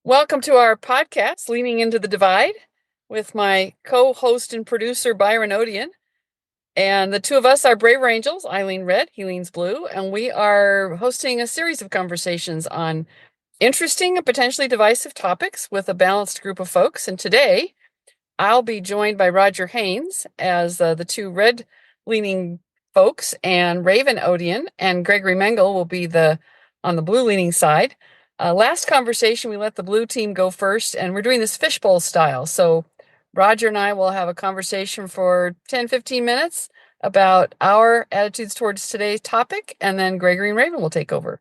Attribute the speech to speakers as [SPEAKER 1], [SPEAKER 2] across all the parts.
[SPEAKER 1] Welcome to our podcast, Leaning into the Divide, with my co-host and producer, Byron Odion. And the two of us are Braver Angels. I lean red, he leans blue, and we are hosting a series of conversations on interesting and potentially divisive topics with a balanced group of folks. And today, I'll be joined by Roger Haynes as the two red-leaning folks, and Raven Odion and Gregory Mengel will be on the blue-leaning side. Last conversation, we let the blue team go first, and we're doing this fishbowl style. So Roger and I will have a conversation for 10, 15 minutes about our attitudes towards today's topic, and then Gregory and Raven will take over.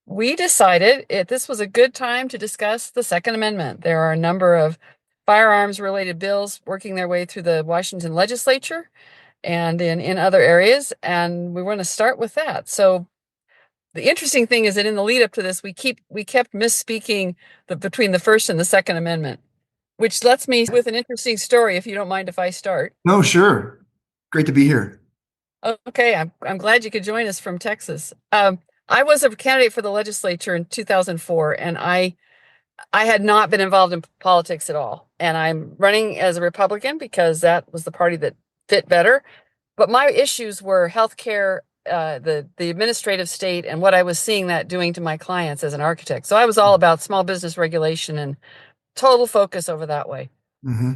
[SPEAKER 1] We decided this was a good time to discuss the Second Amendment. There are a number of firearms related bills working their way through the Washington legislature and in other areas, and we want to start with that. So the interesting thing is that in the lead up to this, we kept misspeaking between the First and the Second Amendment, which lets me with an interesting story, if you don't mind if I start.
[SPEAKER 2] No, sure. Great to be here.
[SPEAKER 1] Okay, I'm glad you could join us from Texas. I was a candidate for the legislature in 2004, and I had not been involved in politics at all. And I'm running as a Republican because that was the party that fit better. But my issues were healthcare, the administrative state, and what I was seeing that doing to my clients as an architect. So I was all about small business regulation and total focus over that way.
[SPEAKER 2] Mm-hmm.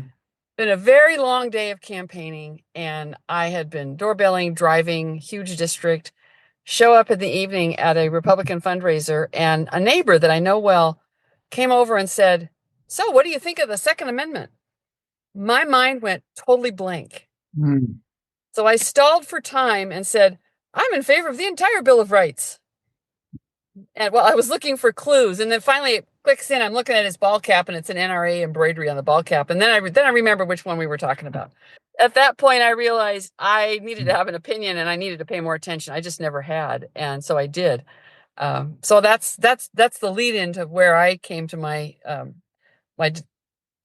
[SPEAKER 1] Been a very long day of campaigning, and I had been doorbelling, driving, huge district, show up in the evening at a Republican fundraiser, and a neighbor that I know well came over and said, "So what do you think of the Second Amendment?" My mind went totally blank.
[SPEAKER 2] Mm.
[SPEAKER 1] So I stalled for time and said, "I'm in favor of the entire Bill of Rights." And well, I was looking for clues, and then finally it clicks in. I'm looking at his ball cap, and it's an NRA embroidery on the ball cap. And then I remember which one we were talking about. At that point, I realized I needed to have an opinion, and I needed to pay more attention. I just never had, and so I did. So that's the lead into where I came to my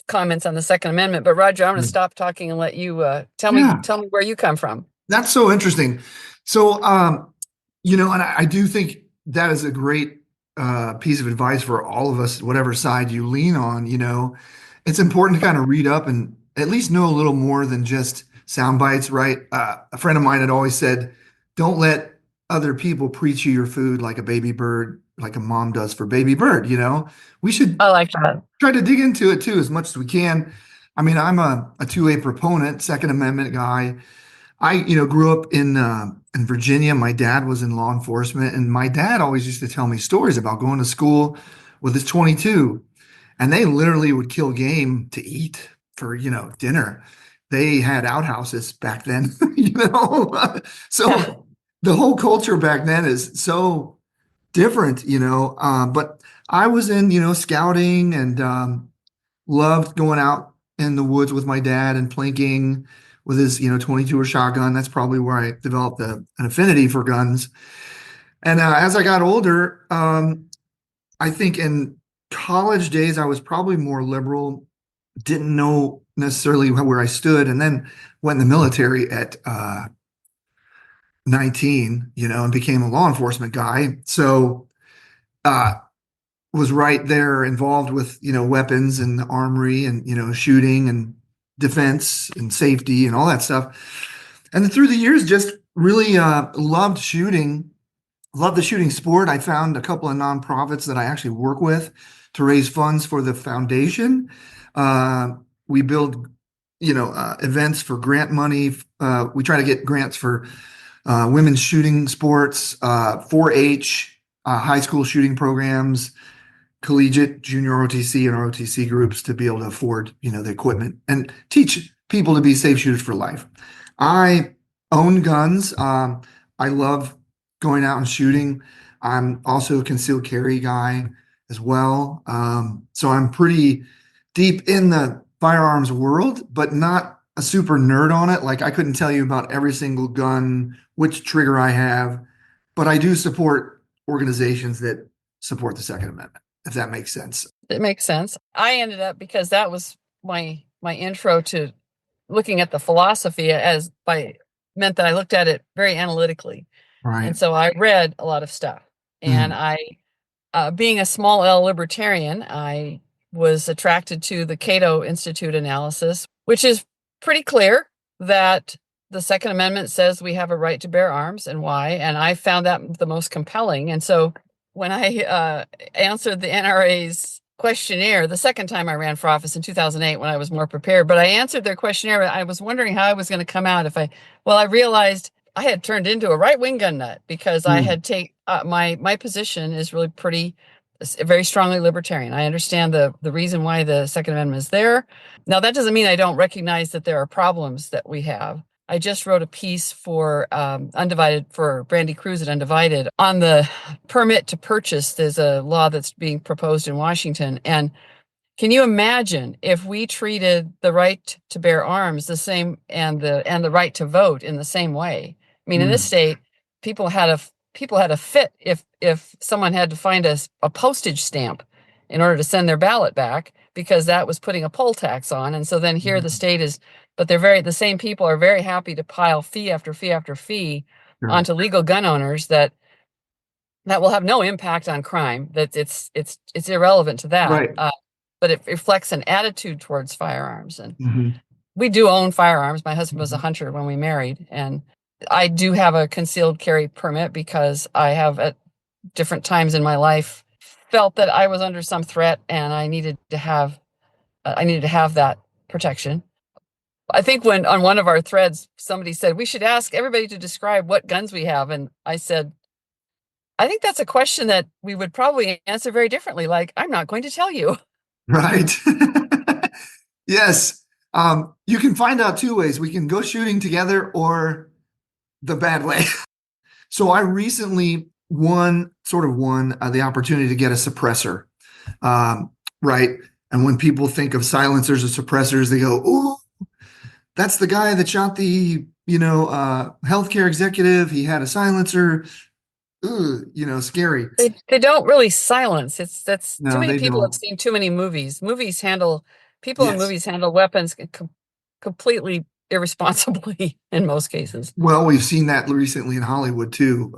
[SPEAKER 1] comments on the Second Amendment. But Roger, I'm going to stop talking and let you tell me
[SPEAKER 2] Yeah,
[SPEAKER 1] where you come from.
[SPEAKER 2] that's so interesting. So, and I do think that is a great piece of advice for all of us, whatever side you lean on. It's important to kind of read up and at least know a little more than just sound bites, right? A friend of mine had always said, don't let other people preach you your food like a baby bird, like a mom does for baby bird. We should
[SPEAKER 1] I like that.
[SPEAKER 2] try to dig into it too as much as we can. I mean, I'm a 2A proponent, Second Amendment guy. I grew up in Virginia. My dad was in law enforcement, and my dad always used to tell me stories about going to school with his 22, and they literally would kill game to eat for, dinner. They had outhouses back then, So the whole culture back then is so different, but I was in, scouting and loved going out in the woods with my dad and plinking with his, 22 shotgun. That's probably where I developed an affinity for guns. And as I got older, I think in college days, I was probably more liberal, didn't know necessarily where I stood, and then went in the military at 19, and became a law enforcement guy. So, was right there involved with, weapons and the armory and, shooting and defense and safety and all that stuff. And then through the years, just really loved shooting, loved the shooting sport. I found a couple of nonprofits that I actually work with to raise funds for the foundation. We build, events for grant money. We try to get grants for women's shooting sports, 4-H, high school shooting programs, collegiate, junior ROTC, and ROTC groups to be able to afford, the equipment and teach people to be safe shooters for life. I own guns. I love going out and shooting. I'm also a concealed carry guy as well. So I'm pretty deep in the firearms world, but not a super nerd on it. Like I couldn't tell you about every single gun, which trigger I have, but I do support organizations that support the Second Amendment, if that makes sense.
[SPEAKER 1] It makes sense. I ended up, because that was my intro to looking at the philosophy, meant that I looked at it very analytically.
[SPEAKER 2] Right.
[SPEAKER 1] And so I read a lot of stuff, and
[SPEAKER 2] Mm.
[SPEAKER 1] being a small L libertarian, I was attracted to the Cato Institute analysis, which is pretty clear that the Second Amendment says we have a right to bear arms and why. And I found that the most compelling. And so when I answered the NRA's questionnaire, the second time I ran for office in 2008, when I was more prepared, but I answered their questionnaire, I was wondering how I was going to come out I realized I had turned into a right-wing gun nut because I
[SPEAKER 2] Mm.
[SPEAKER 1] had my position is really very strongly libertarian. I understand the reason why the Second Amendment is there. Now, that doesn't mean I don't recognize that there are problems that we have. I just wrote a piece for Undivided for Brandy Cruz at Undivided on the permit to purchase. There's a law that's being proposed in Washington, and can you imagine if we treated the right to bear arms the same and the right to vote in the same way? I mean, in this
[SPEAKER 2] Mm.
[SPEAKER 1] state, people had a fit if someone had to find a postage stamp in order to send their ballot back because that was putting a poll tax on. And so then here the
[SPEAKER 2] Mhm.
[SPEAKER 1] state is, but the same people are very happy to pile fee after fee after fee
[SPEAKER 2] Sure.
[SPEAKER 1] onto legal gun owners that will have no impact on crime. That it's irrelevant to that.
[SPEAKER 2] Right.
[SPEAKER 1] But it reflects an attitude towards firearms. And
[SPEAKER 2] Hmm.
[SPEAKER 1] we do own firearms. My husband was a
[SPEAKER 2] Hmm.
[SPEAKER 1] hunter when we married, and I do have a concealed carry permit because I have at different times in my life felt that I was under some threat and I needed to have that protection. I think when on one of our threads somebody said we should ask everybody to describe what guns we have, and I said I think that's a question that we would probably answer very differently. Like, I'm not going to tell you.
[SPEAKER 2] Right. Yes. You can find out two ways. We can go shooting together or the bad way. So I recently won the opportunity to get a suppressor. Um, right. And when people think of silencers or suppressors, they go, "Ooh, that's the guy that shot the, healthcare executive. He had a silencer. Ooh, scary."
[SPEAKER 1] They don't really silence. That's too
[SPEAKER 2] No,
[SPEAKER 1] many
[SPEAKER 2] they
[SPEAKER 1] people have
[SPEAKER 2] don't.
[SPEAKER 1] seen too many movies. People in
[SPEAKER 2] Yes.
[SPEAKER 1] movies handle weapons completely irresponsibly in most cases.
[SPEAKER 2] Well, we've seen that recently in Hollywood too.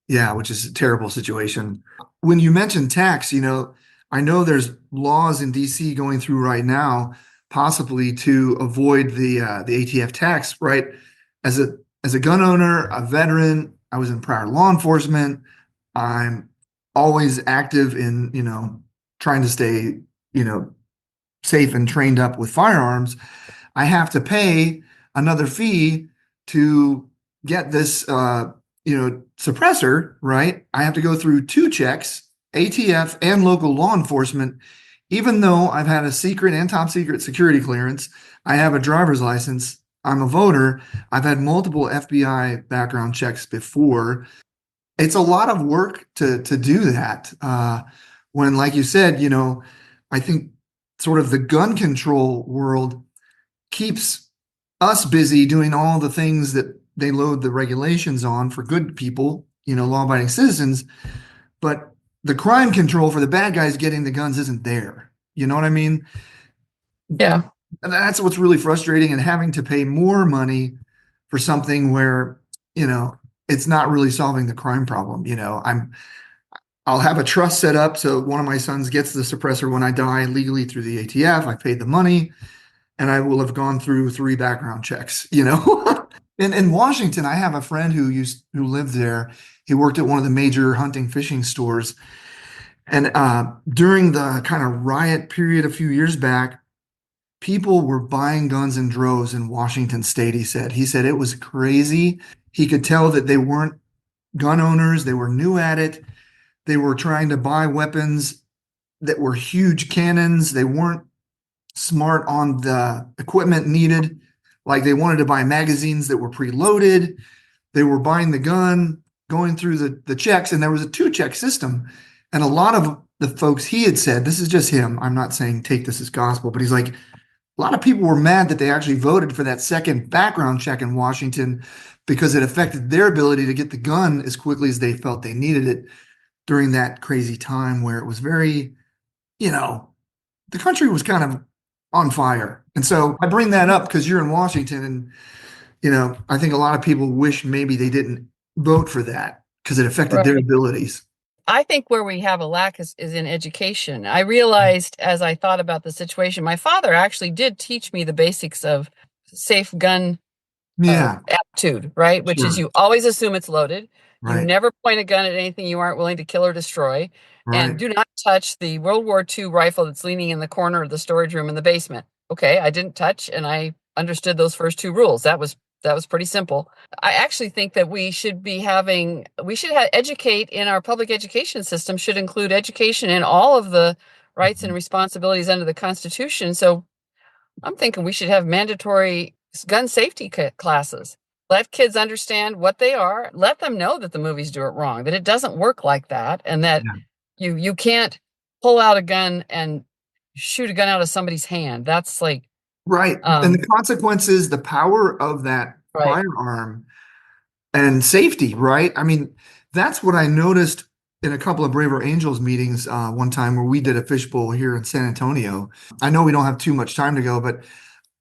[SPEAKER 2] Yeah, which is a terrible situation. When you mention tax, I know there's laws in DC going through right now, possibly to avoid the ATF tax, right? As a gun owner, a veteran, I was in prior law enforcement. I'm always active in, trying to stay, you know, safe and trained up with firearms. I have to pay another fee to get this, suppressor, right? I have to go through two checks, ATF and local law enforcement. Even though I've had a secret and top secret security clearance, I have a driver's license, I'm a voter, I've had multiple FBI background checks before. It's a lot of work to do that. When, like you said, I think sort of the gun control world keeps us busy doing all the things that they load the regulations on for good people, law-abiding citizens, but the crime control for the bad guys getting the guns isn't there. You know what I mean?
[SPEAKER 1] Yeah.
[SPEAKER 2] And that's what's really frustrating, and having to pay more money for something where, it's not really solving the crime problem. I'll have a trust set up so one of my sons gets the suppressor when I die legally through the ATF. I paid the money, and I will have gone through three background checks. In Washington, I have a friend who lived there. He worked at one of the major hunting fishing stores. And during the kind of riot period a few years back, people were buying guns in droves in Washington state, he said. He said it was crazy. He could tell that they weren't gun owners, they were new at it. They were trying to buy weapons that were huge cannons. They weren't smart on the equipment needed. Like, they wanted to buy magazines that were preloaded. They were buying the gun, going through the checks, and there was a two-check system. And a lot of the folks he had said, this is just him, I'm not saying take this as gospel, but he's like, a lot of people were mad that they actually voted for that second background check in Washington because it affected their ability to get the gun as quickly as they felt they needed it during that crazy time where it was very, the country was kind of on fire. And so I bring that up because you're in Washington, and I think a lot of people wish maybe they didn't vote for that because it affected their
[SPEAKER 1] Right.
[SPEAKER 2] abilities.
[SPEAKER 1] I think where we have a lack is in education. I realized as I thought about the situation, my father actually did teach me the basics of safe gun
[SPEAKER 2] Yeah,
[SPEAKER 1] attitude, right? Which is
[SPEAKER 2] sure.
[SPEAKER 1] you always assume it's loaded. You
[SPEAKER 2] Right,
[SPEAKER 1] never point a gun at anything you aren't willing to kill or destroy. And
[SPEAKER 2] right.
[SPEAKER 1] do not touch the World War II rifle that's leaning in the corner of the storage room in the basement. Okay, I didn't touch and I understood those first two rules. That was pretty simple. I actually think that we should have educate in our public education system should include education in all of the rights and
[SPEAKER 2] Mhm.
[SPEAKER 1] responsibilities under the Constitution. So I'm thinking we should have mandatory gun safety classes. Let kids understand what they are. Let them know that the movies do it wrong, that it doesn't work like that, and that
[SPEAKER 2] Yeah.
[SPEAKER 1] you can't pull out a gun and shoot a gun out of somebody's hand. That's like,
[SPEAKER 2] Right. And the consequences, the power of that
[SPEAKER 1] right.
[SPEAKER 2] firearm and safety, right? I mean, that's what I noticed in a couple of Braver Angels meetings one time where we did a fishbowl here in San Antonio. I know we don't have too much time to go, but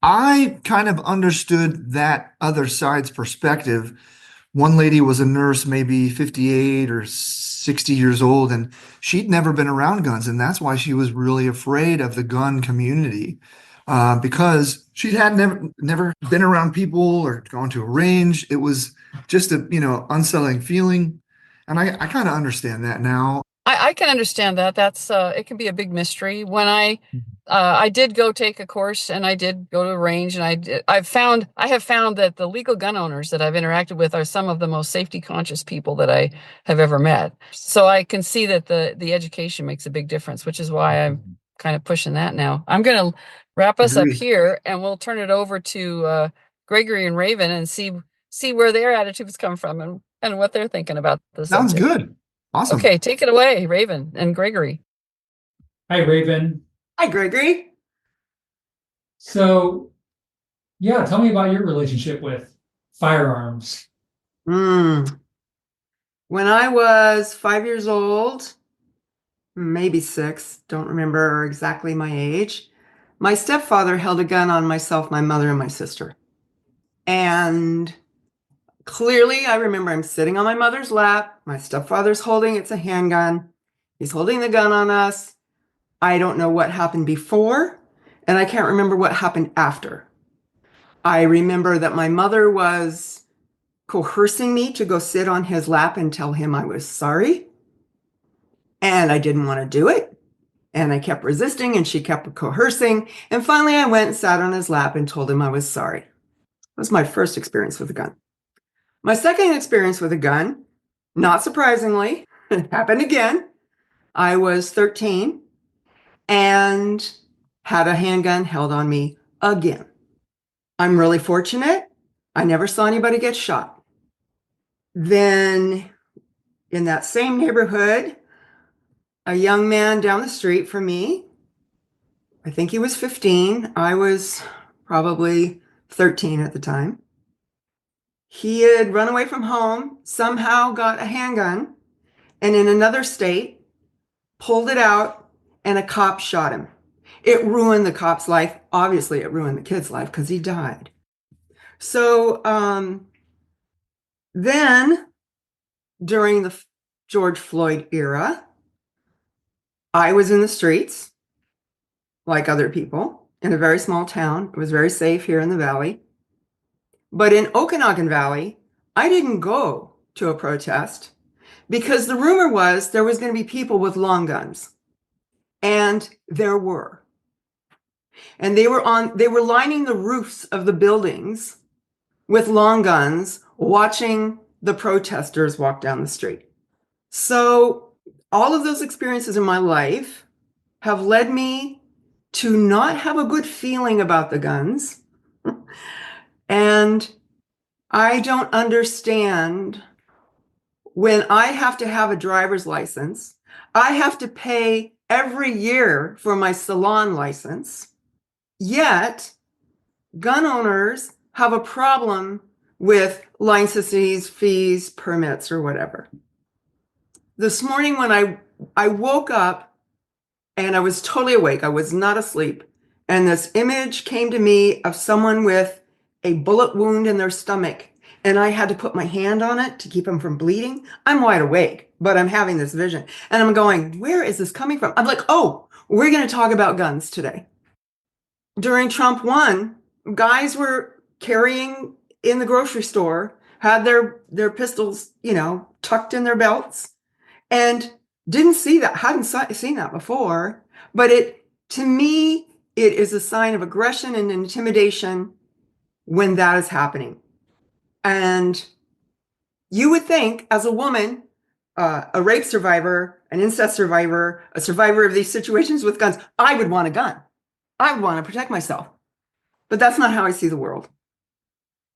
[SPEAKER 2] I kind of understood that other side's perspective. One lady was a nurse, maybe 58 or 60 years old, and she'd never been around guns. And that's why she was really afraid of the gun community because she had never been around people or gone to a range. It was just a, unsettling feeling. And I kind of understand that now.
[SPEAKER 1] I can understand that. That's it can be a big mystery. When I did go take a course and I did go to a range and I have found that the legal gun owners that I've interacted with are some of the most safety conscious people that I have ever met. So I can see that the education makes a big difference, which is why I'm kind of pushing that now. I'm going to wrap us up
[SPEAKER 2] Agreed.
[SPEAKER 1] here and we'll turn it over to Gregory and Raven and see where their attitudes come from and what they're thinking about the
[SPEAKER 2] Sounds
[SPEAKER 1] subject.
[SPEAKER 2] good. Awesome.
[SPEAKER 1] Okay, take it away, Raven and Gregory.
[SPEAKER 3] Hi, Raven.
[SPEAKER 4] Hi, Gregory.
[SPEAKER 3] So, yeah, tell me about your relationship with firearms.
[SPEAKER 4] Mm. When I was 5 years old, maybe 6, don't remember exactly my age, my stepfather held a gun on myself, my mother, and my sister. And clearly, I remember I'm sitting on my mother's lap. My stepfather's it's a handgun. He's holding the gun on us. I don't know what happened before, and I can't remember what happened after. I remember that my mother was coercing me to go sit on his lap and tell him I was sorry. And I didn't want to do it. And I kept resisting and she kept coercing. And finally, I went and sat on his lap and told him I was sorry. It was my first experience with a gun. My second experience with a gun, not surprisingly, happened again. I was 13 and had a handgun held on me again. I'm really fortunate. I never saw anybody get shot. Then in that same neighborhood, a young man down the street from me, I think he was 15. I was probably 13 at the time. He had run away from home, somehow got a handgun, and in another state, pulled it out, and a cop shot him. It ruined the cop's life. Obviously, it ruined the kid's life because he died. So then, during the George Floyd era, I was in the streets like other people in a very small town. It was very safe here in the valley. But in Okanagan Valley, I didn't go to a protest because the rumor was there was going to be people with long guns. And there were. And they were lining the roofs of the buildings with long guns, watching the protesters walk down the street. So all of those experiences in my life have led me to not have a good feeling about the guns. And I don't understand when I have to have a driver's license, I have to pay every year for my salon license. Yet gun owners have a problem with licenses, fees, permits, or whatever. This morning when I woke up and I was totally awake, I was not asleep, and this image came to me of someone with a bullet wound in their stomach, and I had to put my hand on it to keep him from bleeding. I'm wide awake, but I'm having this vision and I'm going, where is this coming from? I'm like, oh, we're going to talk about guns today. During Trump 1, guys were carrying in the grocery store, had their pistols, tucked in their belts, and didn't see that, hadn't seen that before. But to me, it is a sign of aggression and intimidation when that is happening. And you would think, as a woman, a rape survivor, an incest survivor, a survivor of these situations with guns, I would want a gun. I would want to protect myself. But that's not how I see the world.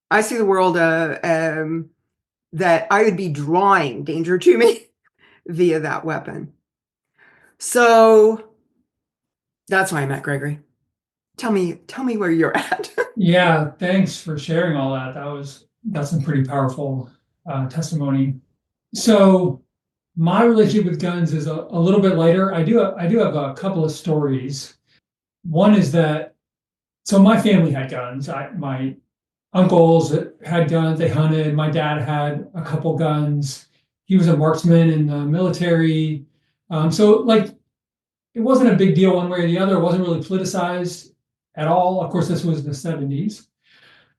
[SPEAKER 4] I see the world that I would be drawing danger to me via that weapon. So that's why I met Gregory. Tell me where you're at.
[SPEAKER 3] Yeah, thanks for sharing all that. That's some pretty powerful testimony. So my relationship with guns is a little bit later. I do have a couple of stories. One is that, so my family had guns. My uncles had guns, they hunted. My dad had a couple guns. He was a marksman in the military. So like, it wasn't a big deal one way or the other. It wasn't really politicized at all. Of course, this was the 70s.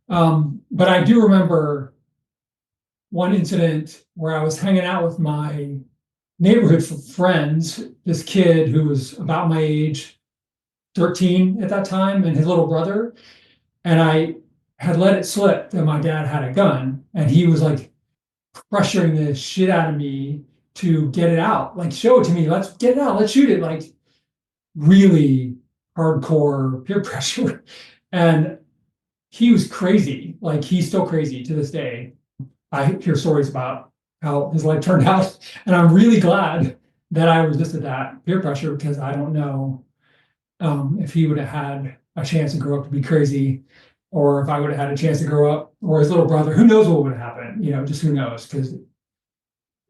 [SPEAKER 3] But I do remember one incident where I was hanging out with my neighborhood friends, this kid who was about my age, 13 at that time, and his little brother. And I had let it slip that my dad had a gun, and he was like pressuring the shit out of me to get it out, like show it to me, let's get it out, let's shoot it, like really hardcore peer pressure. And he was crazy, like he's still crazy to this day. I hear stories about how his life turned out, and I'm really glad that I resisted that peer pressure, because I don't know if he would have had a chance to grow up to be crazy, or if I would have had a chance to grow up, or his little brother, who knows what would have happened, just who knows, because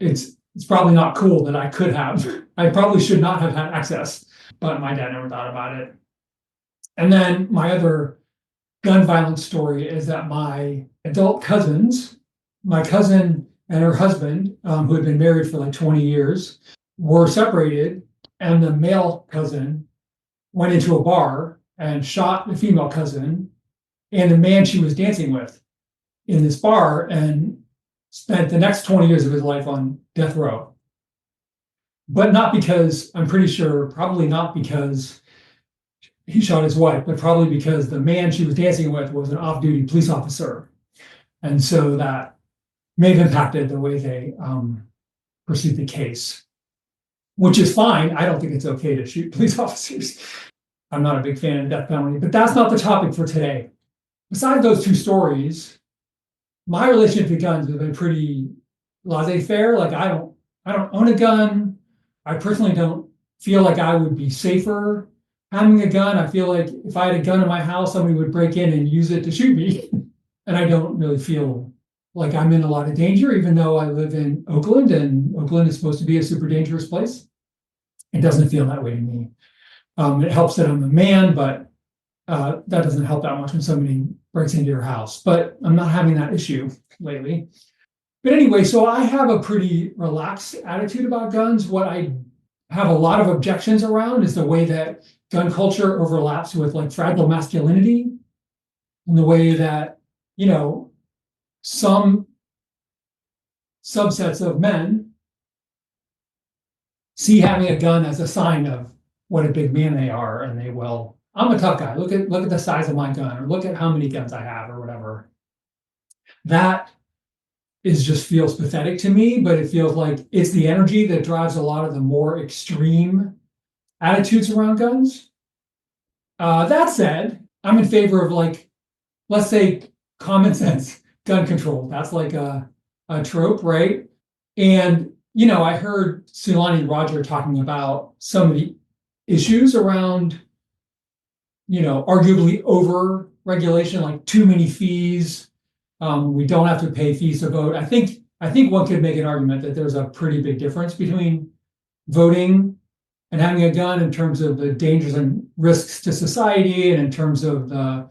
[SPEAKER 3] it's probably not cool that I could have. I probably should not have had access, but my dad never thought about it. And then my other gun violence story is that my adult cousins, my cousin and her husband, who had been married for like 20 years, were separated, and the male cousin went into a bar and shot the female cousin and the man she was dancing with in this bar, and spent the next 20 years of his life on death row. But not because, I'm pretty sure, probably not because he shot his wife, but probably because the man she was dancing with was an off-duty police officer. And so that may have impacted the way they pursued the case, which is fine. I don't think it's okay to shoot police officers. I'm not a big fan of the death penalty, but that's not the topic for today. Besides those two stories, my relationship to guns has been pretty laissez-faire. Like I don't own a gun. I personally don't feel like I would be safer having a gun. I feel like if I had a gun in my house, somebody would break in and use it to shoot me. And I don't really feel like I'm in a lot of danger, even though I live in Oakland, and Oakland is supposed to be a super dangerous place. It doesn't feel that way to me. It helps that I'm a man, but that doesn't help that much when somebody breaks into your house. But I'm not having that issue lately. But anyway, so I have a pretty relaxed attitude about guns. What I have a lot of objections around is the way that gun culture overlaps with like fragile masculinity, and the way that, some subsets of men see having a gun as a sign of what a big man they are, and they will, I'm a tough guy. Look at the size of my gun, or look at how many guns I have, or whatever. That just feels pathetic to me, but it feels like it's the energy that drives a lot of the more extreme attitudes around guns. That said, I'm in favor of, like, let's say, common sense gun control. That's like a trope, right? And, I heard Lani and Roger talking about some of the issues around, arguably over regulation, like too many fees. We don't have to pay fees to vote. I think one could make an argument that there's a pretty big difference between voting and having a gun in terms of the dangers and risks to society, and in terms of the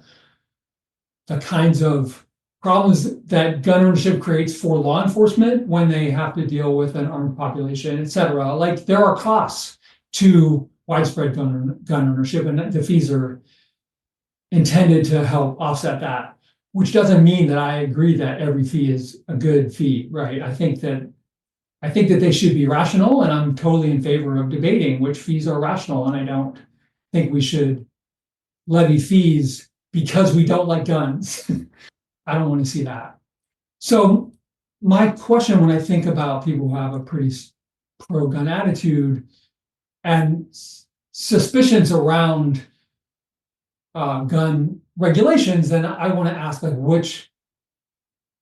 [SPEAKER 3] kinds of problems that gun ownership creates for law enforcement when they have to deal with an armed population, et cetera. Like, there are costs to widespread gun ownership, and the fees are intended to help offset that, which doesn't mean that I agree that every fee is a good fee, right? I think that they should be rational, and I'm totally in favor of debating which fees are rational, and I don't think we should levy fees because we don't like guns. I don't want to see that. So my question when I think about people who have a pretty pro-gun attitude and suspicions around gun regulations, then I want to ask, like,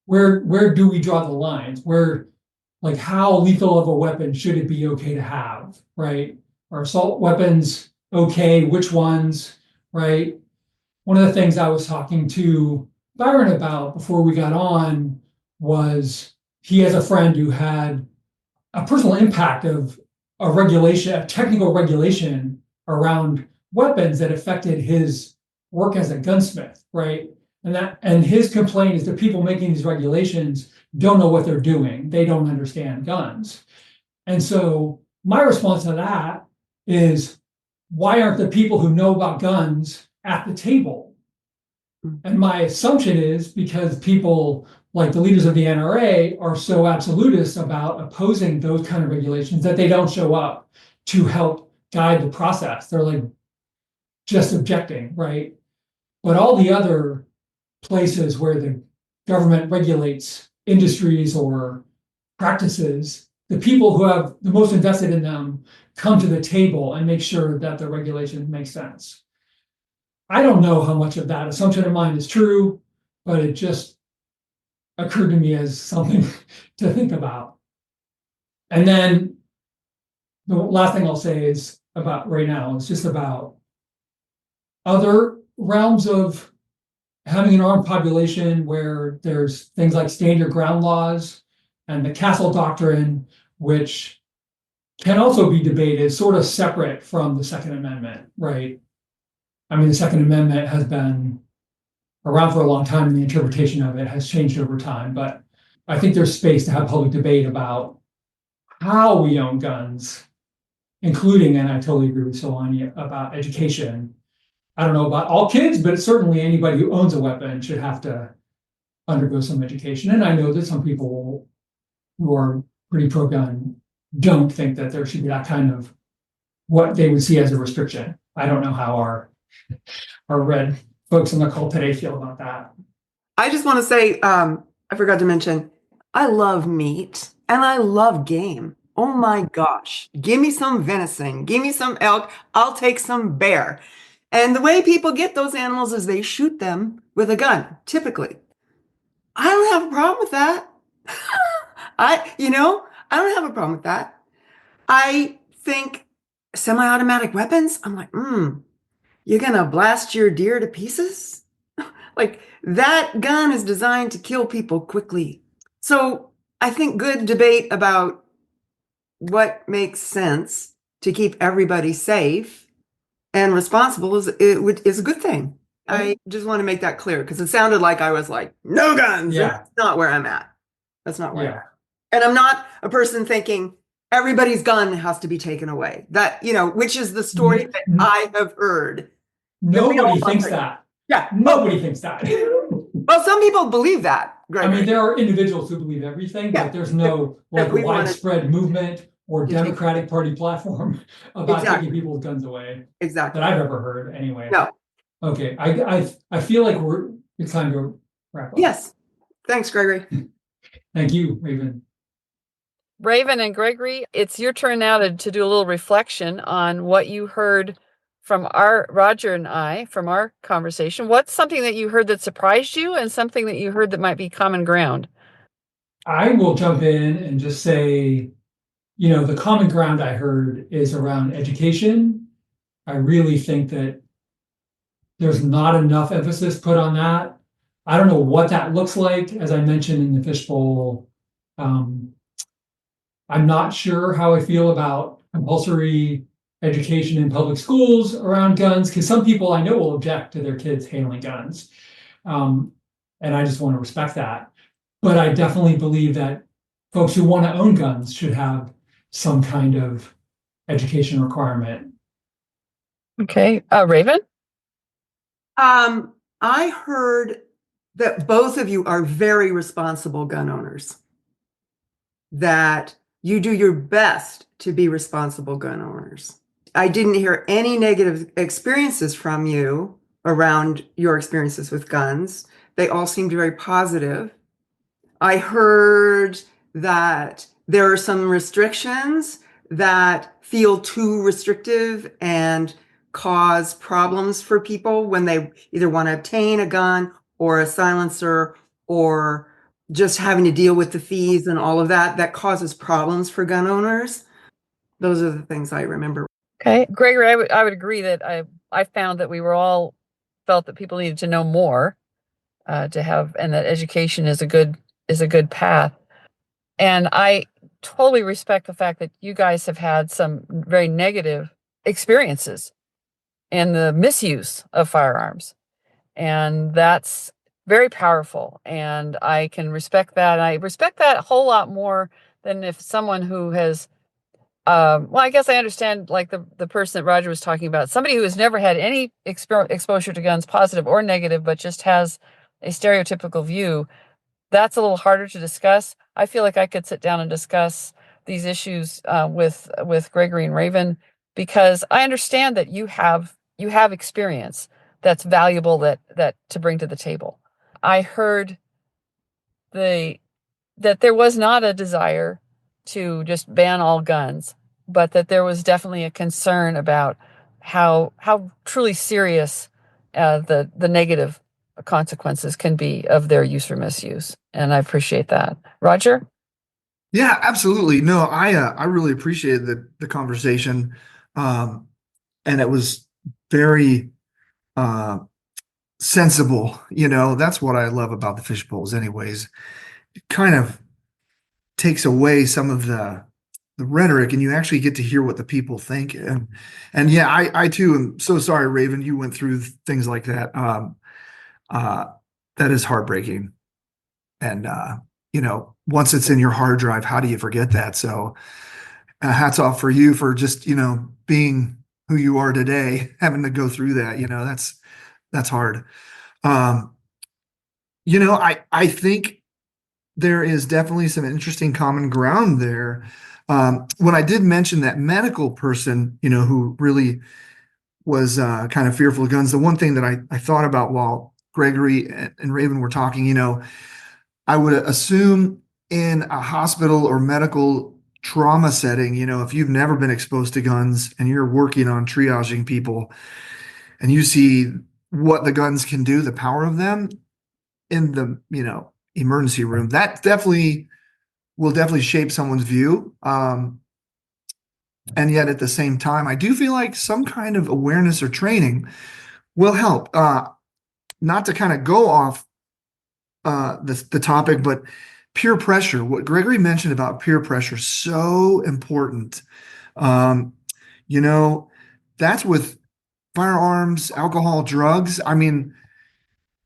[SPEAKER 3] where do we draw the lines? Like, how lethal of a weapon should it be okay to have, right? Are assault weapons okay? Which ones, right? One of the things I was talking to Byron about before we got on was he has a friend who had a personal impact of a technical regulation around weapons that affected his work as a gunsmith, right? And his complaint is that people making these regulations don't know what they're doing. They don't understand guns. And so my response to that is, why aren't the people who know about guns at the table? And my assumption is because people like the leaders of the NRA are so absolutist about opposing those kind of regulations that they don't show up to help guide the process. They're like just objecting, right? But all the other places where the government regulates industries or practices, the people who have the most invested in them come to the table and make sure that the regulations make sense. I don't know how much of that assumption of mine is true, but it just occurred to me as something to think about. And then the last thing I'll say is about right now, it's just about other realms of having an armed population where there's things like stand your ground laws and the castle doctrine, which can also be debated sort of separate from the Second Amendment, right? I mean, the Second Amendment has been around for a long time and the interpretation of it has changed over time, but I think there's space to have public debate about how we own guns, including, and I totally agree with Lani about education. I don't know about all kids, but certainly anybody who owns a weapon should have to undergo some education. And I know that some people who are pretty pro-gun don't think that there should be that kind of what they would see as a restriction. I don't know how our red folks on the call today feel about that.
[SPEAKER 4] I just want to say, I forgot to mention, I love meat and I love game. Oh my gosh. Give me some venison. Give me some elk. I'll take some bear. And the way people get those animals is they shoot them with a gun, typically. I don't have a problem with that. I don't have a problem with that. I think semi-automatic weapons, I'm like, you're going to blast your deer to pieces? Like, that gun is designed to kill people quickly. So I think good debate about what makes sense to keep everybody safe and responsible is a good thing. I just want to make that clear because it sounded like I was like, no guns.
[SPEAKER 3] Yeah.
[SPEAKER 4] That's not where I'm at. That's not where I'm at. And I'm not a person thinking everybody's gun has to be taken away. That, which is the story that I have heard.
[SPEAKER 3] Nobody thinks that.
[SPEAKER 4] Yeah.
[SPEAKER 3] Nobody thinks that.
[SPEAKER 4] Well, some people believe that, Gregory.
[SPEAKER 3] I mean, there are individuals who believe everything, but there's no widespread movement or Democratic Party platform about taking people's guns away.
[SPEAKER 4] Exactly.
[SPEAKER 3] That I've ever heard anyway.
[SPEAKER 4] No.
[SPEAKER 3] Okay. I feel like it's time to wrap up.
[SPEAKER 4] Yes. Thanks, Gregory.
[SPEAKER 3] Thank you, Raven.
[SPEAKER 1] Raven and Gregory, it's your turn now to do a little reflection on what you heard from Roger and I, from our conversation. What's something that you heard that surprised you and something that you heard that might be common ground?
[SPEAKER 3] I will jump in and just say, the common ground I heard is around education. I really think that there's not enough emphasis put on that. I don't know what that looks like. As I mentioned in the fishbowl, I'm not sure how I feel about compulsory education in public schools around guns, because some people I know will object to their kids handling guns. And and I just want to respect that. But I definitely believe that folks who want to own guns should have some kind of education requirement.
[SPEAKER 1] Okay. Raven?
[SPEAKER 4] I heard that both of you are very responsible gun owners, that you do your best to be responsible gun owners. I didn't hear any negative experiences from you around your experiences with guns. They all seemed very positive. I heard that there are some restrictions that feel too restrictive and cause problems for people when they either want to obtain a gun or a silencer, or just having to deal with the fees and all of that, that causes problems for gun owners. Those are the things I remember.
[SPEAKER 1] Okay. Gregory, I would agree that I found that we were all felt that people needed to know more to have, and that education is a good path. And I totally respect the fact that you guys have had some very negative experiences in the misuse of firearms. And that's very powerful. And I can respect that. I respect that a whole lot more than if someone who has, well, I guess I understand like the person that Roger was talking about, somebody who has never had any exposure to guns, positive or negative, but just has a stereotypical view. That's a little harder to discuss. I feel like I could sit down and discuss these issues with Gregory and Raven, because I understand that you have experience that's valuable that to bring to the table. I heard that there was not a desire to just ban all guns, but that there was definitely a concern about how truly serious the negative consequences can be of their use or misuse. And I appreciate that. Roger?
[SPEAKER 2] Yeah, absolutely. No, I really appreciated the conversation. And it was very sensible. That's what I love about the fish bowls anyways. It kind of takes away some of the rhetoric, and you actually get to hear what the people think. And yeah, I too am so sorry, Raven, you went through things like that. That is heartbreaking. And once it's in your hard drive, how do you forget that? So hats off for you for just, being who you are today, having to go through that, that's hard. I think there is definitely some interesting common ground there. When I did mention that medical person, who really was kind of fearful of guns, the one thing that I thought about while Gregory and Raven were talking, I would assume in a hospital or medical trauma setting, if you've never been exposed to guns and you're working on triaging people and you see what the guns can do, the power of them in the, emergency room, that will definitely shape someone's view. And yet at the same time, I do feel like some kind of awareness or training will help. Not to kind of go off the topic, but peer pressure. What Gregory mentioned about peer pressure, so important. That's with firearms, alcohol, drugs. I mean,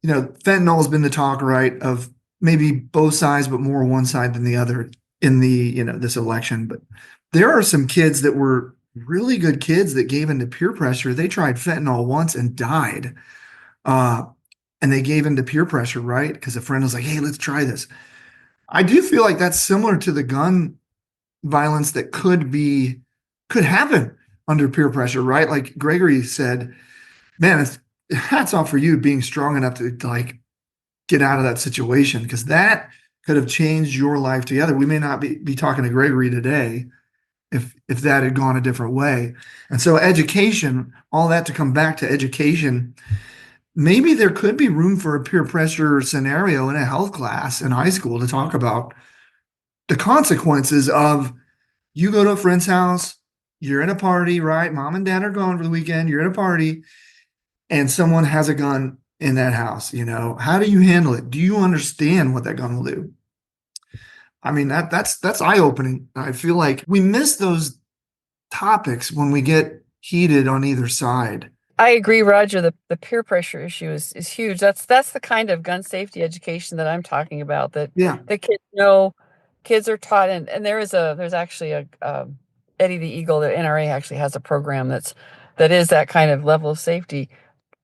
[SPEAKER 2] fentanyl has been the talk, right, of maybe both sides, but more one side than the other in the, this election. But there are some kids that were really good kids that gave into peer pressure. They tried fentanyl once and died. And they gave into peer pressure, right? Because a friend was like, hey, let's try this. I do feel like that's similar to the gun violence that could happen under peer pressure, right? Like Gregory said, man, hats off for you being strong enough to like get out of that situation, because that could have changed your life together. We may not be talking to Gregory today if that had gone a different way. And so education, all that to come back to education, maybe there could be room for a peer pressure scenario in a health class in high school to talk about the consequences of you go to a friend's house, you're at a party, right? Mom and dad are gone for the weekend, you're at a party, and someone has a gun in that house. How do you handle it? Do you understand what that gun will do? I mean, that's eye-opening. I feel like we miss those topics when we get heated on either side.
[SPEAKER 1] I agree, Roger. The peer pressure issue is huge. That's the kind of gun safety education that I'm talking about. That
[SPEAKER 2] Yeah.
[SPEAKER 1] the kids know, kids are taught, and there's actually a Eddie the Eagle. The NRA actually has a program that is that kind of level of safety,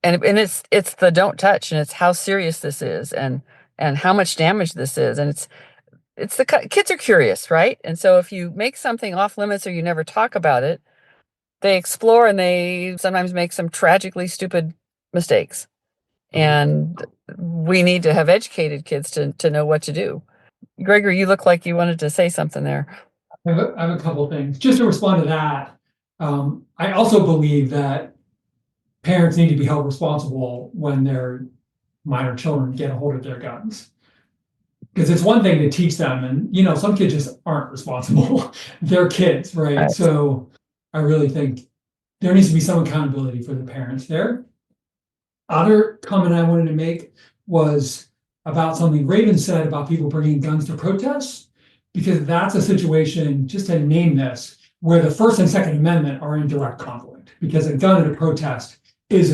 [SPEAKER 1] and it's the don't touch, and it's how serious this is, and how much damage this is, and it's kids are curious, right? And so if you make something off limits or you never talk about it, they explore and they sometimes make some tragically stupid mistakes. And we need to have educated kids to know what to do. Gregory, you look like you wanted to say something there.
[SPEAKER 3] I have a couple things. Just to respond to that, I also believe that parents need to be held responsible when their minor children get a hold of their guns. Because it's one thing to teach them, and some kids just aren't responsible. They're kids, right?
[SPEAKER 1] Right.
[SPEAKER 3] So I really think there needs to be some accountability for the parents there. Other comment I wanted to make was about something Raven said about people bringing guns to protests, because that's a situation, just to name this, where the First and Second Amendment are in direct conflict, because a gun at a protest has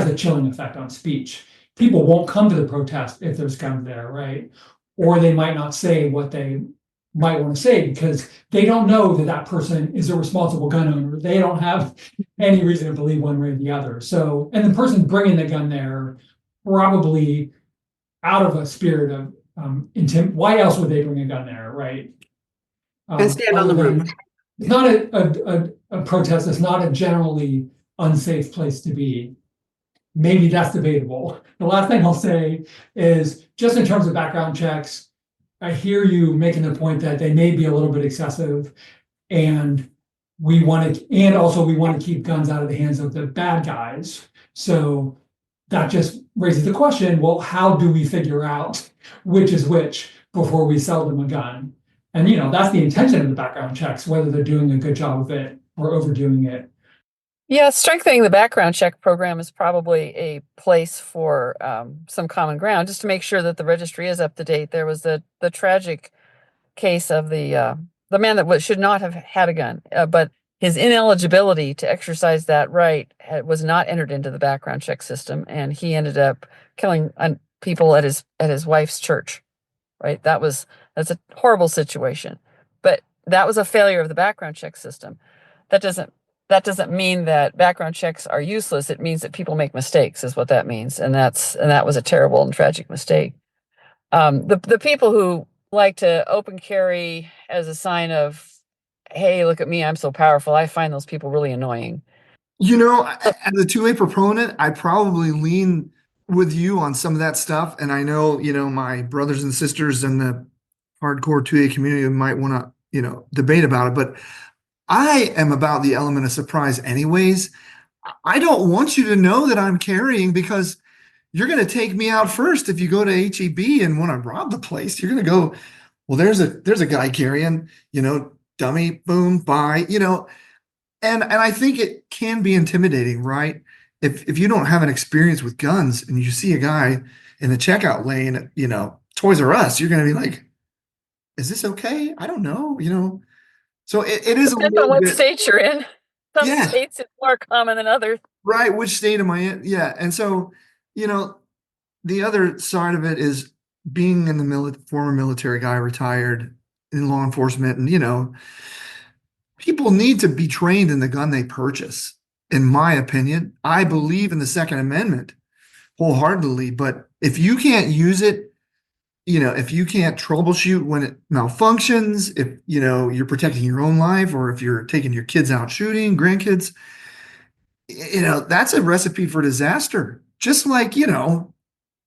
[SPEAKER 3] a chilling effect on speech. People won't come to the protest if there's guns there, right? Or they might not say what they might want to say because they don't know that person is a responsible gun owner. They don't have any reason to believe one way or the other. So, and the person bringing the gun there probably out of a spirit of intent. Why else would they bring a gun there, right?
[SPEAKER 4] And stand on the roof.
[SPEAKER 3] It's not a protest. It's not a generally unsafe place to be. Maybe that's debatable. The last thing I'll say is just in terms of background checks, I hear you making the point that they may be a little bit excessive, and we want to keep guns out of the hands of the bad guys. So that just raises the question, well, how do we figure out which is which before we sell them a gun? And that's the intention of the background checks, whether they're doing a good job of it or overdoing it.
[SPEAKER 1] Yeah, strengthening the background check program is probably a place for some common ground, just to make sure that the registry is up to date. There was the tragic case of the man that should not have had a gun, but his ineligibility to exercise that right was not entered into the background check system, and he ended up killing people at his wife's church. Right, that's a horrible situation, but that was a failure of the background check system. That doesn't mean that background checks are useless. It means that people make mistakes, is what that means, and that was a terrible and tragic mistake. The people who like to open carry as a sign of, hey, look at me, I'm so powerful, I find those people really annoying.
[SPEAKER 2] As a two-way proponent, I probably lean with you on some of that stuff. And I know, my brothers and sisters in the hardcore 2A community might want to, debate about it, but I am about the element of surprise anyways. I don't want you to know that I'm carrying because you're going to take me out first. If you go to HEB and want to rob the place, you're going to go, well, there's a guy carrying, dummy, boom, buy, and I think it can be intimidating, right? If you don't have an experience with guns and you see a guy in the checkout lane, Toys R Us, you're going to be like, is this okay? I don't know. So it is
[SPEAKER 1] Depends
[SPEAKER 2] a
[SPEAKER 1] on
[SPEAKER 2] little
[SPEAKER 1] what
[SPEAKER 2] bit,
[SPEAKER 1] state you're in. Some
[SPEAKER 2] yeah,
[SPEAKER 1] states it's more common than others.
[SPEAKER 2] right. Which state am I in? Yeah. And so, the other side of it is being in the former military guy, retired in law enforcement. And, people need to be trained in the gun they purchase. In my opinion, I believe in the Second Amendment wholeheartedly, but if you can't use it, if you can't troubleshoot when it malfunctions, if you're protecting your own life, or if you're taking your kids out shooting, grandkids, that's a recipe for disaster. Just like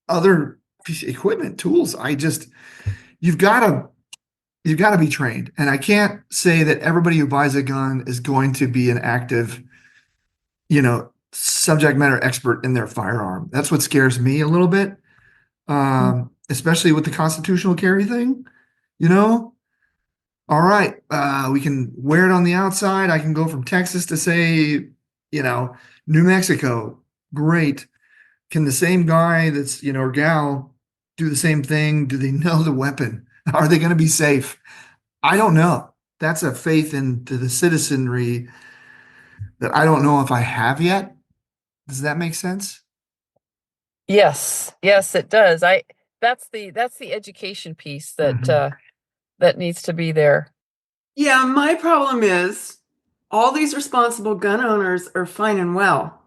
[SPEAKER 2] other equipment, tools. You've got to be trained, and I can't say that everybody who buys a gun is going to be an active, subject matter expert in their firearm. That's what scares me a little bit. Especially with the constitutional carry thing, all right, we can wear it on the outside. I can go from Texas to say, New Mexico. Great. Can the same guy that's, or gal do the same thing? Do they know the weapon? Are they going to be safe? I don't know. That's a faith into the citizenry that I don't know if I have yet. Does that make sense?
[SPEAKER 1] Yes, it does. That's the education piece that
[SPEAKER 2] Mhm.
[SPEAKER 1] that needs to be there.
[SPEAKER 4] Yeah, my problem is all these responsible gun owners are fine and well.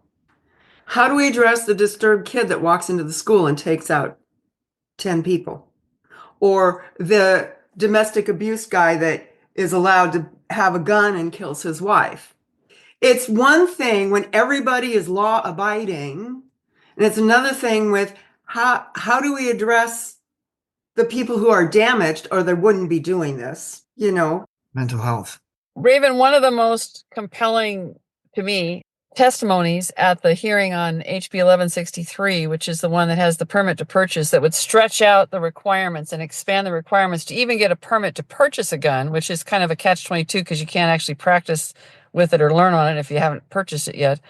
[SPEAKER 4] How do we address the disturbed kid that walks into the school and takes out 10 people? Or the domestic abuse guy that is allowed to have a gun and kills his wife? It's one thing when everybody is law abiding, and it's another thing with how do we address the people who are damaged or they wouldn't be doing this, you know?
[SPEAKER 2] Mental health.
[SPEAKER 1] Raven, one of the most compelling to me testimonies at the hearing on HB 1163, which is the one that has the permit to purchase, that would stretch out the requirements and expand the requirements to even get a permit to purchase a gun, which is kind of a catch-22 because you can't actually practice with it or learn on it if you haven't purchased it yet,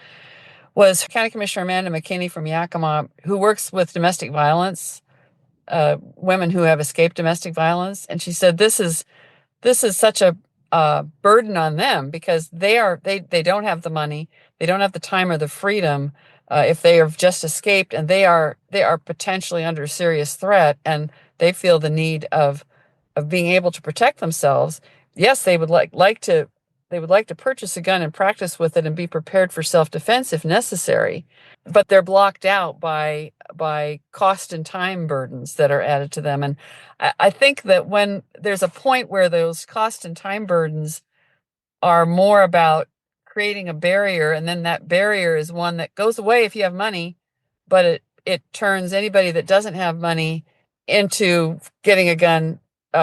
[SPEAKER 1] was County Commissioner Amanda McKinney from Yakima, who works with domestic violence, women who have escaped domestic violence. And she said, this is such a burden on them because they don't have the money, they don't have the time or the freedom if they have just escaped, and they are potentially under serious threat, and they feel the need of being able to protect themselves. Yes, they would like to purchase a gun and practice with it and be prepared for self-defense if necessary, but they're blocked out by cost and time burdens that are added to them. And I think that when there's a point where those cost and time burdens are more about creating a barrier, and then that barrier is one that goes away if you have money, but it turns anybody that doesn't have money into getting a gun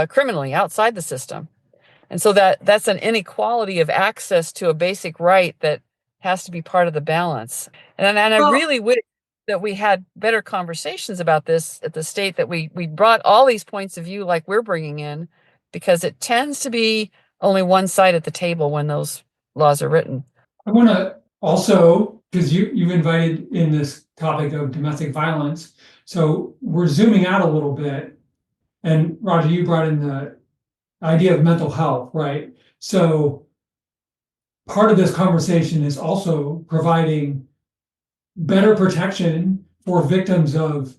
[SPEAKER 1] criminally outside the system. And so that's an inequality of access to a basic right that has to be part of the balance. And I
[SPEAKER 4] Well,
[SPEAKER 1] really wish that we had better conversations about this at the state, that we brought all these points of view like we're bringing in, because it tends to be only one side at the table when those laws are written.
[SPEAKER 3] I want to also, because you've invited in this topic of domestic violence, so we're zooming out a little bit. And Roger, you brought in the idea of mental health, right? So part of this conversation is also providing better protection for victims of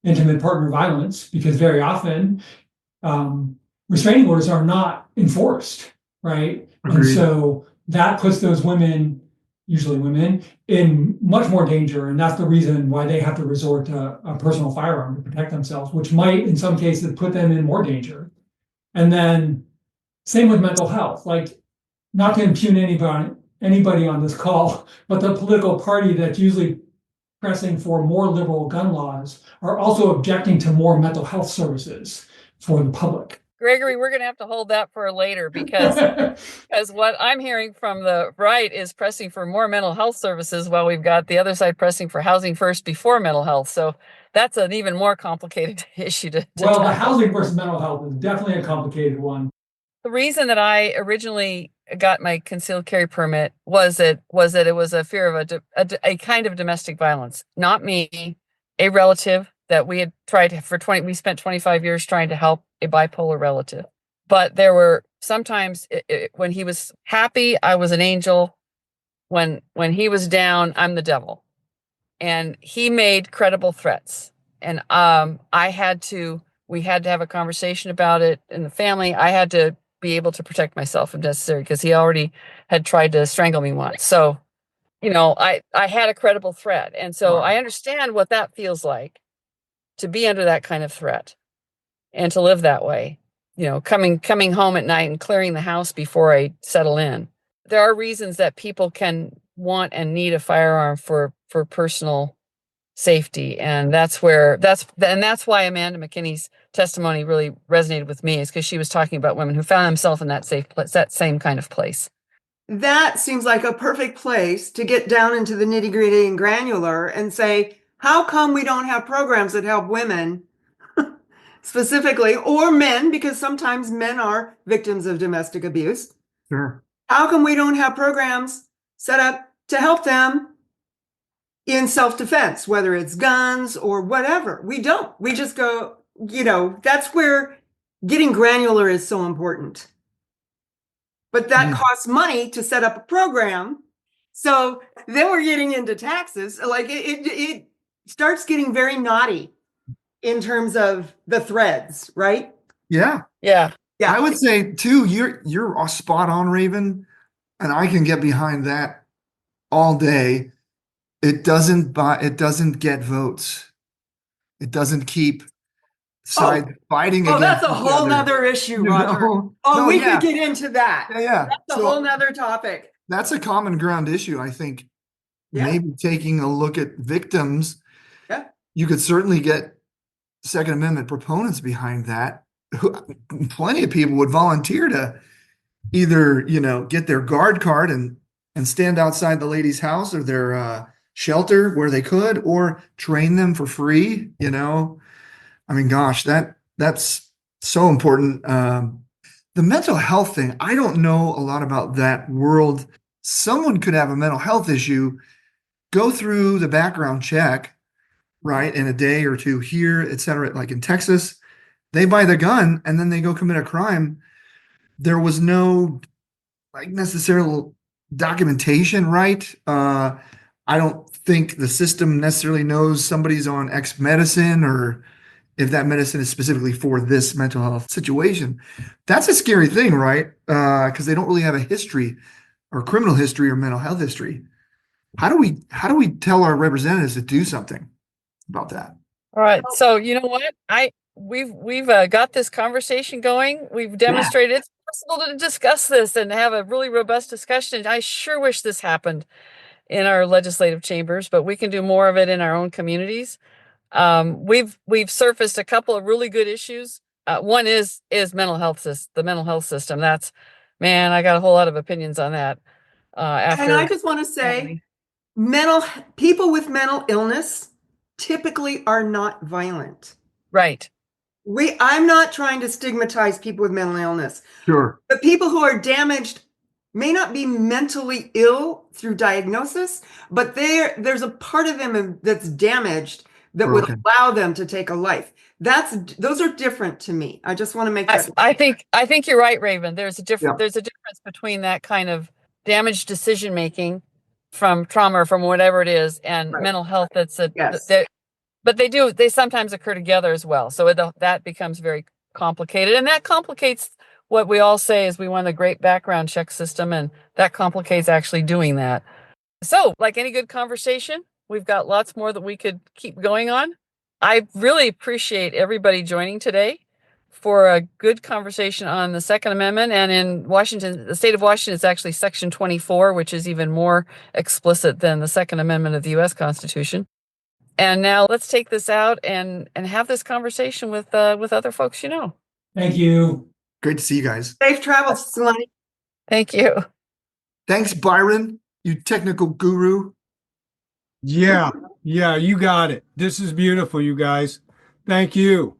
[SPEAKER 3] intimate partner violence, because very often restraining orders are not enforced, right? And
[SPEAKER 2] Agreed.
[SPEAKER 3] so that puts those women, usually women, in much more danger. And that's the reason why they have to resort to a personal firearm to protect themselves, which might, in some cases, put them in more danger. And then same with mental health, like, not to impugn anybody on this call, but the political party that's usually pressing for more liberal gun laws are also objecting to more mental health services for the public.
[SPEAKER 1] Gregory, we're going to have to hold that for later, because what I'm hearing from the right is pressing for more mental health services, while we've got the other side pressing for housing first before mental health. So that's an even more complicated issue to
[SPEAKER 3] Well, the
[SPEAKER 1] tackle.
[SPEAKER 3] housing versus mental health is definitely a complicated one.
[SPEAKER 1] The reason that I originally got my concealed carry permit was that it was a fear of a kind of domestic violence. Not me, a relative that we had tried for 20. We spent 25 years trying to help a bipolar relative. But there were sometimes when he was happy, I was an angel. When he was down, I'm the devil. And he made credible threats. And we had to have a conversation about it in the family. I had to be able to protect myself if necessary, because he already had tried to strangle me once. So, I had a credible threat. And so I understand what that feels like, to be under that kind of threat and to live that way, coming home at night and clearing the house before I settle in. There are reasons that people can want and need a firearm for personal safety. And that's why Amanda McKinney's testimony really resonated with me, is because she was talking about women who found themselves in that same kind of place.
[SPEAKER 4] that seems like a perfect place to get down into the nitty gritty and granular and say, how come we don't have programs that help women specifically, or men, because sometimes men are victims of domestic abuse?
[SPEAKER 2] Sure.
[SPEAKER 4] How come we don't have programs set up to help them in self-defense, whether it's guns or whatever? We don't. We just go, that's where getting granular is so important. But that costs money to set up a program. So then we're getting into taxes. Like it starts getting very naughty in terms of the threads, right?
[SPEAKER 2] Yeah.
[SPEAKER 1] Yeah.
[SPEAKER 4] Yeah.
[SPEAKER 2] I would say too, you're spot on, Raven, and I can get behind that all day. It doesn't get votes. It doesn't keep sides fighting
[SPEAKER 4] Oh,
[SPEAKER 2] against
[SPEAKER 4] that's a
[SPEAKER 2] each
[SPEAKER 4] whole
[SPEAKER 2] other.
[SPEAKER 4] nother issue,
[SPEAKER 2] You
[SPEAKER 4] Roger.
[SPEAKER 2] know?
[SPEAKER 4] Oh,
[SPEAKER 2] No,
[SPEAKER 4] we
[SPEAKER 2] yeah.
[SPEAKER 4] could get into that.
[SPEAKER 2] Yeah.
[SPEAKER 4] That's a whole nother topic.
[SPEAKER 2] That's a common ground issue. I think
[SPEAKER 4] Yeah.
[SPEAKER 2] maybe taking a look at victims,
[SPEAKER 4] Yeah.
[SPEAKER 2] you could certainly get Second Amendment proponents behind that. Plenty of people would volunteer to either, get their guard card and stand outside the lady's house or their shelter where they could, or train them for free. I mean, gosh, that's so important. The mental health thing, I don't know a lot about that world. Someone could have a mental health issue, go through the background check, right, in a day or two here, et cetera. Like in Texas, they buy the gun and then they go commit a crime. There was no like necessarily documentation, right? I don't think the system necessarily knows somebody's on X medicine or if that medicine is specifically for this mental health situation. That's a scary thing, right? Because they don't really have a history or criminal history or mental health history. How do we tell our representatives to do something about that?
[SPEAKER 1] All right. So you know what? We've got this conversation going. We've demonstrated it's possible to discuss this and have a really robust discussion. I sure wish this happened in our legislative chambers, but we can do more of it in our own communities. We've surfaced a couple of really good issues. One is mental health the mental health system. That's, man, I got a whole lot of opinions on that.
[SPEAKER 4] And I just want to say, people with mental illness typically are not violent.
[SPEAKER 1] Right.
[SPEAKER 4] I'm not trying to stigmatize people with mental illness.
[SPEAKER 2] Sure.
[SPEAKER 4] But people who are damaged may not be mentally ill through diagnosis, but there's a part of them that's damaged that would allow them to take a life. Those are different to me. I just want to make that.
[SPEAKER 1] I think you're right, Raven. There's a difference between that kind of damaged decision making from trauma or from whatever it is and mental health. But they sometimes occur together as well. So that becomes very complicated, and that complicates what we all say is we want a great background check system, and that complicates actually doing that. So, like any good conversation, we've got lots more that we could keep going on. I really appreciate everybody joining today for a good conversation on the Second Amendment. And in Washington, the state of Washington, it's actually Section 24, which is even more explicit than the Second Amendment of the U.S. Constitution. And now let's take this out and have this conversation with other folks you know.
[SPEAKER 3] Thank you.
[SPEAKER 2] Great to see you guys.
[SPEAKER 4] Safe travels, Lani.
[SPEAKER 1] Thank you.
[SPEAKER 2] Thanks, Byron, you technical guru.
[SPEAKER 5] Yeah, you got it. This is beautiful, you guys. Thank you.